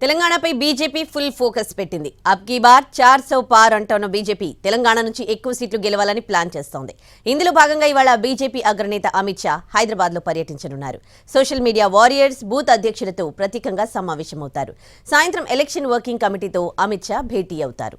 తెలంగాణపై BJP full focus పెట్టింది. అబ్ కీ బార్ 400 పార్ అంటున్న బీజేపీ తెలంగాణ నుంచి ఎక్కువ సీట్లు గెలవాలని ప్లాన్ చేస్తోంది. ఇందులో భాగంగా ఇవాళ బీజేపీ అగ్రనేత అమిత్ షా హైదరాబాద్లో పర్యటించనున్నారు. సోషల్ మీడియా వారియర్స్, బూత్ అధ్యక్షులతో ప్రత్యేకంగా సమావేశమవుతారు. సాయంత్రం ఎలక్షన్ వర్కింగ్ కమిటీతో అమిత్ షా భేటీ అవుతారు.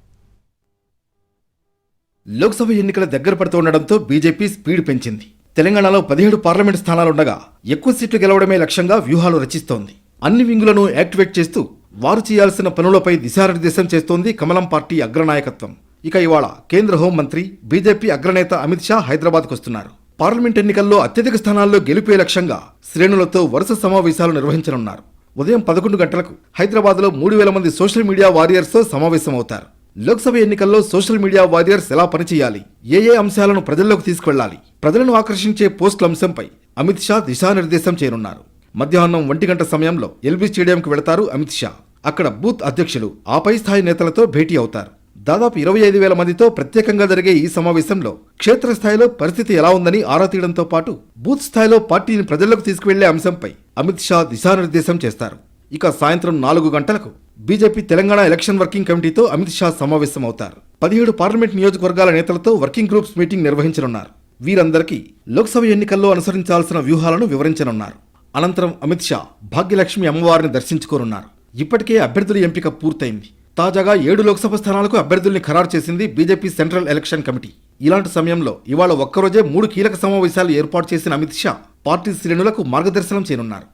లోక్సభ ఎన్నికల దగ్గర పడుతుండటంతో బీజేపీ స్పీడ్ పెంచింది. తెలంగాణలో 17 పార్లమెంట్ స్థానాలుండగా ఎక్కువ సీట్లు గెలవడమే లక్ష్యంగా వ్యూహాలు రచిస్తోంది. అన్ని వింగులను యాక్టివేట్ చేస్తూ వారు చేయాల్సిన పనులపై దిశానిర్దేశం చేస్తోంది కమలం పార్టీ అగ్రనాయకత్వం. ఇక ఇవాళ కేంద్ర హోంమంత్రి, బీజేపీ అగ్రనేత అమిత్ షా హైదరాబాద్కు వస్తున్నారు. పార్లమెంట్ ఎన్నికల్లో అత్యధిక స్థానాల్లో గెలిపే లక్ష్యంగా శ్రేణులతో వరుస సమావేశాలు నిర్వహించనున్నారు. ఉదయం 11 గంటలకు హైదరాబాద్లో 3000 మంది సోషల్ మీడియా వారియర్స్తో సమావేశమవుతారు. లోక్సభ ఎన్నికల్లో సోషల్ మీడియా వారియర్స్ ఎలా పనిచేయాలి, ఏ అంశాలను ప్రజల్లోకి తీసుకువెళ్లాలి, ప్రజలను ఆకర్షించే పోస్టుల అంశంపై అమిత్ షా దిశానిర్దేశం చేయనున్నారు. మధ్యాహ్నం 1 గంట సమయంలో ఎల్బీ స్టేడియంకు వెళతారు అమిత్ షా. అక్కడ బూత్ అధ్యక్షులు, ఆపై స్థాయి నేతలతో భేటీ అవుతారు. దాదాపు 25,000 మందితో ప్రత్యేకంగా జరిగే ఈ సమావేశంలో క్షేత్రస్థాయిలో పరిస్థితి ఎలా ఉందని ఆరా తీయడంతో పాటు బూత్ స్థాయిలో పార్టీని ప్రజల్లోకి తీసుకువెళ్లే అంశంపై అమిత్ షా దిశానిర్దేశం చేస్తారు. ఇక సాయంత్రం 4 గంటలకు బీజేపీ తెలంగాణ ఎలక్షన్ వర్కింగ్ కమిటీతో అమిత్ షా సమావేశమవుతారు. 17 పార్లమెంట్ నియోజకవర్గాల నేతలతో వర్కింగ్ గ్రూప్స్ మీటింగ్ నిర్వహించనున్నారు. వీరందరికీ లోక్సభ ఎన్నికల్లో అనుసరించాల్సిన వ్యూహాలను వివరించనున్నారు. అనంతరం అమిత్ షా భాగ్యలక్ష్మి అమ్మవారిని దర్శించుకోనున్నారు. ఇప్పటికే అభ్యర్థుల ఎంపిక పూర్తయింది. తాజాగా 7 లోక్సభ స్థానాలకు అభ్యర్థుల్ని ఖరారు చేసింది బీజేపీ సెంట్రల్ ఎలక్షన్ కమిటీ. ఇలాంటి సమయంలో ఇవాళ ఒక్కరోజే 3 కీలక సమావేశాలు ఏర్పాటు చేసిన అమిత్ షా పార్టీ శ్రేణులకు మార్గదర్శనం చేయనున్నారు.